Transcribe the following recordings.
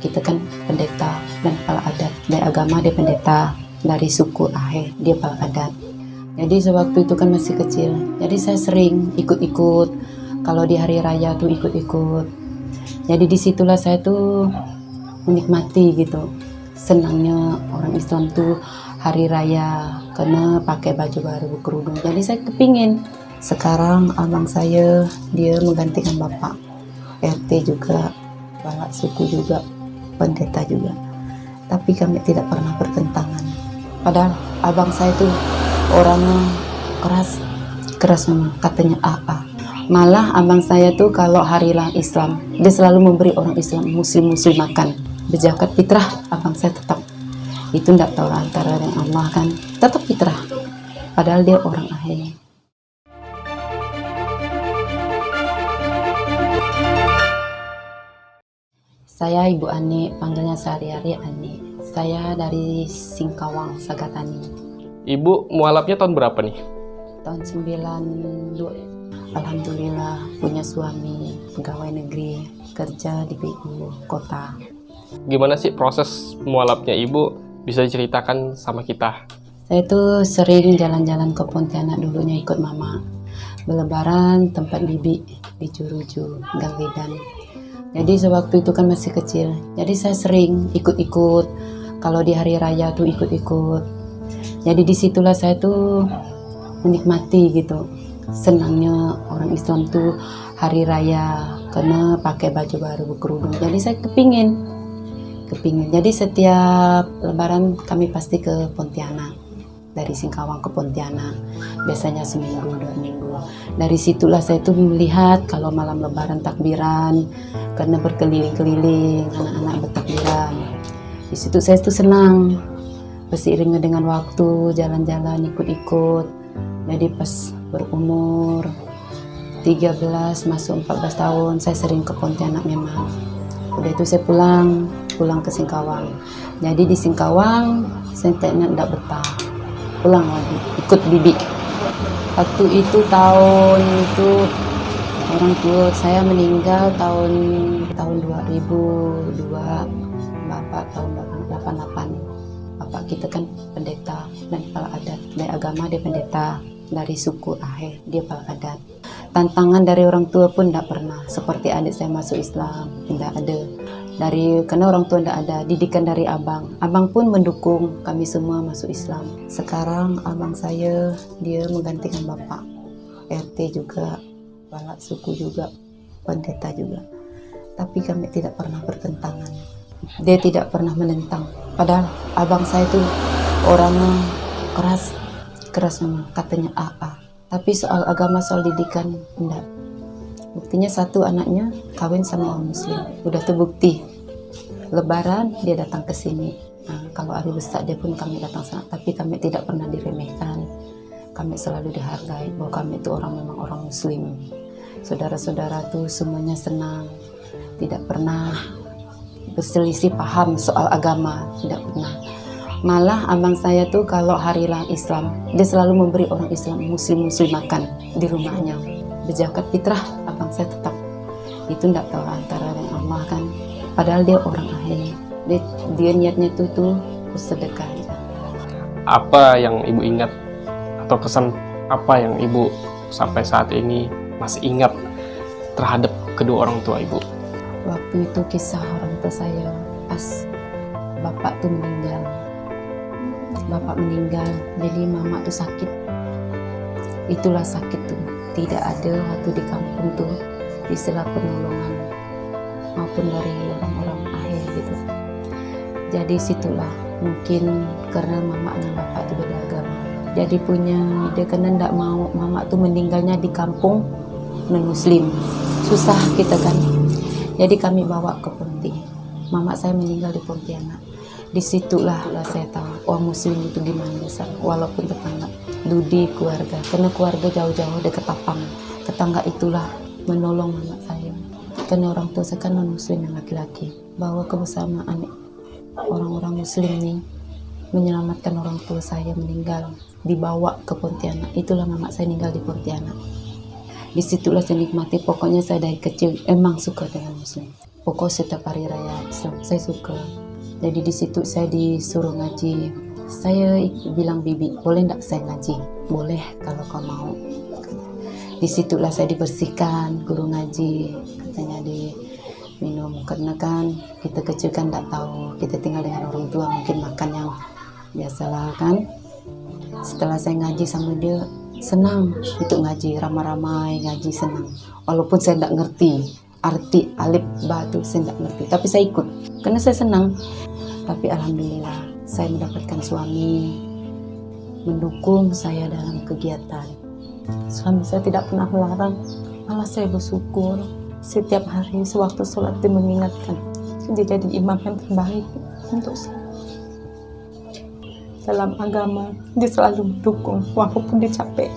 bapak kita kan pendeta dan kepala adat. Dari agama dia pendeta, dari suku Ahe dia kepala adat. Jadi sewaktu itu kan masih kecil, jadi saya sering ikut-ikut. Kalau di hari raya tuh ikut-ikut. Jadi disitulah saya tuh menikmati gitu. Senangnya orang Islam tuh hari raya karena pakai baju baru, berkerudung. Jadi saya kepingin. Sekarang abang saya dia menggantikan bapak RT juga, kepala suku juga, pendeta juga. Tapi kami tidak pernah bertentangan. Padahal abang saya tuh orangnya keras memang, katanya AA. Malah abang saya tuh kalau hari Islam, dia selalu memberi orang Islam, muslim makan. Berzakat fitrah, abang saya tetap. Itu enggak tahu antara dengan Allah kan, tetap fitrah. Padahal dia orang Ahe. Saya Ibu Ani, panggilnya sehari-hari Ani. Saya dari Singkawang, Sagatani. Ibu mualafnya tahun berapa nih? Tahun 92. Alhamdulillah punya suami pegawai negeri, kerja di BU kota. Gimana sih proses mualafnya Ibu? Bisa diceritakan sama kita? Saya tuh sering jalan-jalan ke Pontianak, dulunya ikut mama. Berlebaran tempat bibi di Curuju, Galwedan. Jadi sewaktu itu kan masih kecil, jadi saya sering ikut-ikut. Kalau di hari raya tuh ikut-ikut. Jadi disitulah saya tuh menikmati gitu. Senangnya orang Islam tuh hari raya karena pakai baju baru, berkerudung. Jadi saya kepingin. Jadi setiap lebaran kami pasti ke Pontianak. Dari Singkawang ke Pontianak. Biasanya seminggu, 2 minggu. Dari situlah saya tuh melihat kalau malam lebaran takbiran, karena berkeliling-keliling, anak-anak bertakbiran. Di situ saya tuh senang. Berseiringnya dengan waktu, jalan-jalan, ikut-ikut. Jadi pas berumur 13 masuk 14 tahun saya sering ke Pontianak memang. Udah itu saya pulang ke Singkawang. Jadi di Singkawang saya kayaknya tidak betah, pulang lagi ikut bibi. Waktu itu tahun itu orang tua saya meninggal tahun 2002, bapak tahun 88. Bapak kita kan pendeta dan kepala adat. Dari agama dia pendeta, dari suku Ahe dia kepala adat. Tantangan dari orang tua pun tidak pernah seperti adik saya masuk Islam, tidak ada. Karena orang tua tidak ada, didikan dari abang pun mendukung kami semua masuk Islam. Sekarang abang saya dia menggantikan bapak RT juga, kepala suku juga, pendeta juga. Tapi kami tidak pernah bertentangan. Dia tidak pernah menentang. Padahal abang saya tuh orangnya keras memang, katanya AA. Tapi soal agama, soal didikan enggak. Buktinya satu anaknya kawin sama orang muslim, udah terbukti. Lebaran dia datang ke sini. Nah, kalau hari besar dia pun kami datang sana. Tapi kami tidak pernah diremehkan. Kami selalu dihargai bahwa kami itu memang orang muslim. Saudara-saudara tuh semuanya senang. Tidak pernah berselisih paham soal agama, tidak pernah. Malah abang saya tuh kalau hari Islam, dia selalu memberi orang Islam, muslim makan di rumahnya. Berzakat fitrah, abang saya tetap. Itu tidak tahu antara dengan Allah kan. Padahal dia orang Ahe. Dia niatnya tuh bersedekah. Apa yang Ibu ingat atau kesan apa yang Ibu sampai saat ini masih ingat terhadap kedua orang tua Ibu? Waktu itu kisah orang tua saya pas bapak tuh meninggal. Bapak meninggal, jadi mama tuh sakit. Itulah sakit tuh. Tidak ada waktu di kampung tuh istilah penolongan maupun dari orang-orang Ahe gitu. Jadi situlah mungkin karena mama dan bapak tuh beda agama. Jadi punya dia karena tidak mau mama tuh meninggalnya di kampung non muslim. Susah kita kan. Jadi kami bawa ke Ponti. Mama saya meninggal di Pontianak. Disitulah saya tahu orang muslim itu gimana besar, walaupun tetangga, dudi keluarga, karena keluarga jauh-jauh dekat Tapang. Tetangga itulah menolong mama saya. Karena orang tua saya kan non muslim yang laki-laki, bahwa kebersamaan orang-orang muslim nih menyelamatkan orang tua saya meninggal, dibawa ke Pontianak. Itulah mama saya meninggal di Pontianak. Disitulah saya nikmati, pokoknya saya dari kecil emang suka dengan muslim. Pokok setiap hari raya Islam saya suka. Jadi di situ saya disuruh ngaji. Saya bilang bibi, boleh enggak saya ngaji? Boleh kalau kau mau. Disitulah saya dibersihkan, guru ngaji katanya diminum, karena kan kita kecil kan enggak tahu, kita tinggal dengan orang tua mungkin makan yang biasalah kan. Setelah saya ngaji sama dia, senang itu ngaji, ramai-ramai ngaji senang, walaupun saya enggak ngerti arti alif ba itu, saya enggak ngerti, tapi saya ikut karena saya senang. Tapi alhamdulillah saya mendapatkan suami mendukung saya dalam kegiatan. Suami saya tidak pernah melarang, malah saya bersyukur setiap hari sewaktu sholat dia mengingatkan dia jadi imam yang terbaik untuk saya. Dalam agama dia selalu mendukung walaupun dia capek,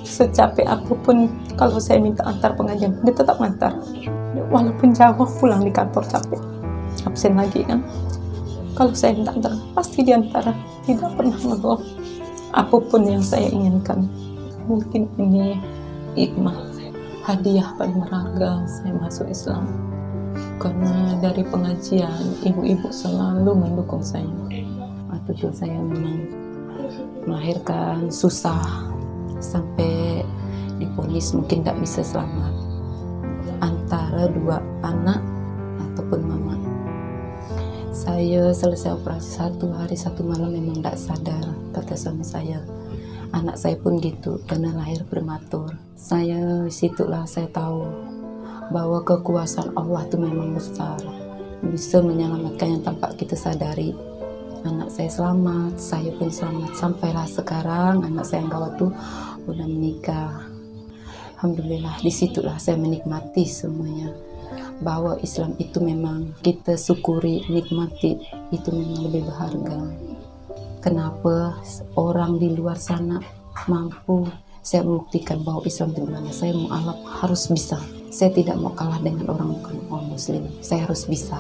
secapek apapun. Kalau saya minta antar pengajian dia tetap antar, walaupun jauh, pulang di kantor capek absen lagi kan. Kalau saya minta antar pasti diantar, tidak pernah mengeluh apapun yang saya inginkan. Mungkin ini hikmah hadiah paling berharga saya masuk Islam, karena dari pengajian ibu-ibu selalu mendukung saya. Waktu itu saya memang melahirkan susah sampai divonis mungkin tidak bisa selamat antara 2 anak ataupun mama. Saya selesai operasi 1 hari 1 malam memang tidak sadar, kata suami saya. Anak saya pun gitu, karena lahir prematur. Situlah saya tahu bahwa kekuasaan Allah itu memang besar, bisa menyelamatkan yang tanpa kita sadari. Anak saya selamat, saya pun selamat. Sampailah sekarang anak saya yang gawat tuh udah menikah. Alhamdulillah, disitulah saya menikmati semuanya. Bahwa Islam itu memang kita syukuri, nikmati, itu memang lebih berharga. Kenapa orang di luar sana mampu, saya membuktikan bahwa Islam itu gimana. Saya mu'alaf harus bisa. Saya tidak mau kalah dengan orang bukan orang muslim. Saya harus bisa.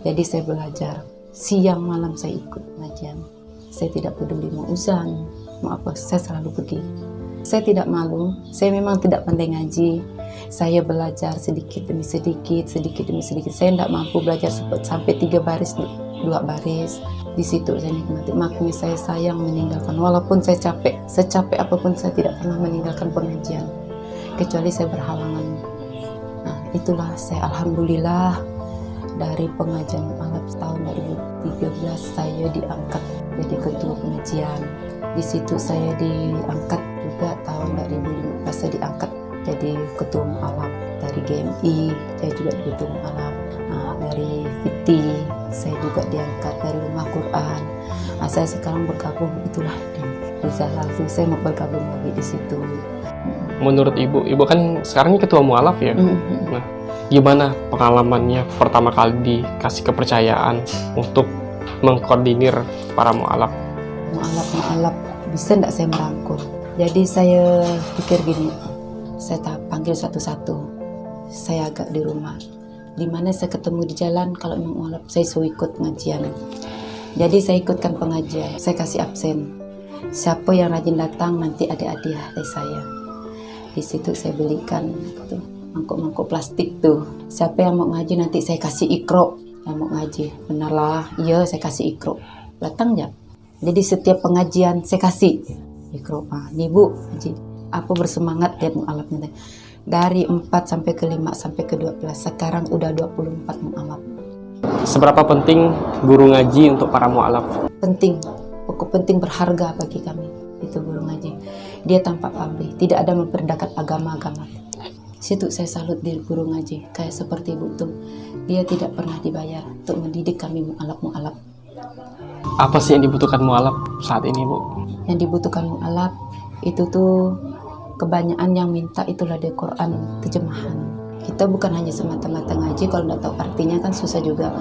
Jadi saya belajar. Siang malam saya ikut pengajian. Saya tidak peduli mau uzan, mau apa, saya selalu pergi. Saya tidak malu. Saya memang tidak pandai ngaji. Saya belajar sedikit demi sedikit, sedikit demi sedikit. Saya tidak mampu belajar sampai 3 baris, 2 baris. Di situ saya nikmati. Makanya saya sayang meninggalkan, walaupun saya capek, secapek apapun saya tidak pernah meninggalkan pengajian, kecuali saya berhalangan. Nah, itulah saya alhamdulillah dari pengajian mu'alaf tahun 2013 saya diangkat jadi ketua pengajian. Di situ saya diangkat juga tahun 2015 saya diangkat jadi ketua mu'alaf. Dari GMI saya juga ketua mu'alaf. Dari Fiti saya juga diangkat, dari Rumah Quran. Saya sekarang bergabung, itulah di Ruzalal tuh saya mau bergabung lagi di situ. Menurut ibu kan sekarang ini ketua mu'alaf ya. Nah, gimana pengalamannya pertama kali dikasih kepercayaan untuk mengkoordinir para mu'alaf? Mu'alaf bisa enggak saya merangkul? Jadi saya pikir gini, saya panggil satu-satu. Saya agak di rumah, di mana saya ketemu di jalan, kalau memang mu'alaf saya suruh ikut pengajian. Jadi saya ikutkan pengajian, saya kasih absen. Siapa yang rajin datang nanti ada hadiah dari saya. Di situ saya belikan tuh mangkuk-mangkuk plastik tuh. Siapa yang mau ngaji nanti saya kasih ikro. Yang mau ngaji, benarlah, iya saya kasih ikro. Datang ya. Jadi setiap pengajian saya kasih ikro. Nih bu, ngaji. Apa bersemangat lihat mu'alaf nanti. Dari 4 sampai ke 5 sampai ke 12, sekarang udah 24 mu'alaf. Seberapa penting guru ngaji untuk para mu'alaf? Penting, pokok penting, berharga bagi kami. Itu guru ngaji. Dia tanpa pamrih, tidak ada memperdekat agama-agama. Situ saya salut di guru ngaji, kayak seperti Ibu Tum. Dia tidak pernah dibayar untuk mendidik kami mu'alaf-mu'alaf. Apa sih yang dibutuhkan mu'alaf saat ini, Bu? Yang dibutuhkan mu'alaf itu tuh kebanyakan yang minta itulah di Quran terjemahan. Kita bukan hanya semata-mata ngaji, kalau nggak tahu artinya kan susah juga.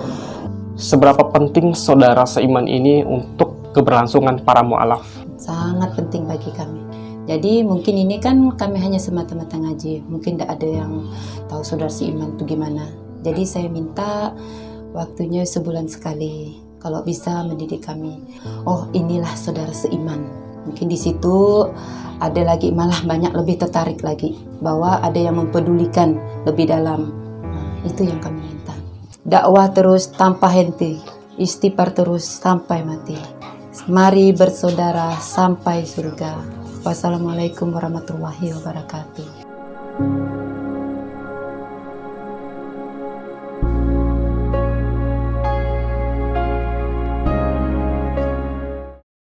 Seberapa penting saudara seiman ini untuk keberlangsungan para mu'alaf? Sangat penting bagi kami. Jadi mungkin ini kan kami hanya semata-mata ngaji, mungkin tidak ada yang tahu saudara seiman itu gimana. Jadi saya minta waktunya sebulan sekali, kalau bisa mendidik kami. Oh inilah saudara seiman. Mungkin di situ ada lagi, malah banyak lebih tertarik lagi bahwa ada yang mempedulikan lebih dalam. Nah, itu yang kami dakwah terus tanpa henti, istighfar terus sampai mati. Mari bersaudara sampai surga. Wassalamualaikum warahmatullahi wabarakatuh.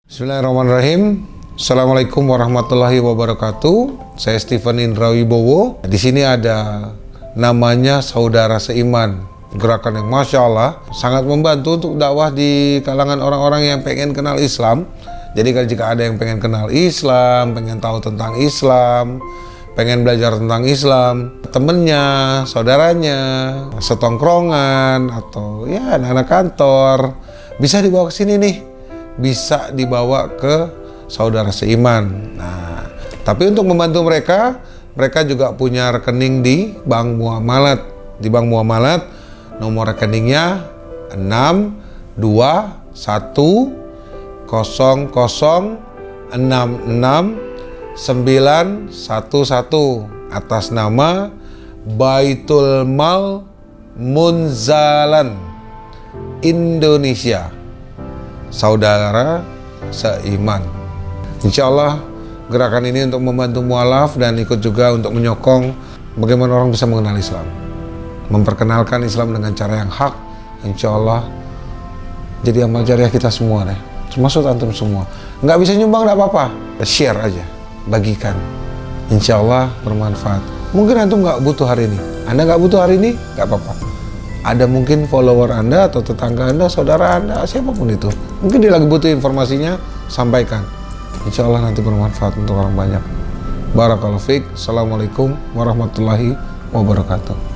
Bismillahirrahmanirrahim. Assalamualaikum warahmatullahi wabarakatuh. Saya Stephen Indra Wibowo. Di sini ada namanya Saudara Seiman. Gerakan yang Masya Allah sangat membantu untuk dakwah di kalangan orang-orang yang pengen kenal Islam. Jadi kalau jika ada yang pengen kenal Islam, pengen tahu tentang Islam, pengen belajar tentang Islam, temennya, saudaranya, setongkrongan, atau ya anak-anak kantor, bisa dibawa ke sini nih. Bisa dibawa ke Saudara Seiman. Nah, tapi untuk membantu mereka, mereka juga punya rekening di Bank Muamalat. Di Bank Muamalat, nomor rekeningnya 62100669911 atas nama Baitul Mal Munzalan Indonesia. Saudara Seiman. Insya Allah gerakan ini untuk membantu mualaf dan ikut juga untuk menyokong bagaimana orang bisa mengenal Islam, memperkenalkan Islam dengan cara yang hak. Insya Allah jadi amal jariah kita semua deh, termasuk antum semua. Nggak bisa nyumbang nggak apa-apa, share aja, bagikan. Insya Allah bermanfaat. Mungkin antum nggak butuh hari ini, Anda nggak butuh hari ini, nggak apa-apa. Ada mungkin follower Anda atau tetangga Anda, saudara Anda, siapapun itu. Mungkin dia lagi butuh informasinya, sampaikan. Insya Allah nanti bermanfaat untuk orang banyak. Barakallahu fiik. Assalamualaikum warahmatullahi wabarakatuh.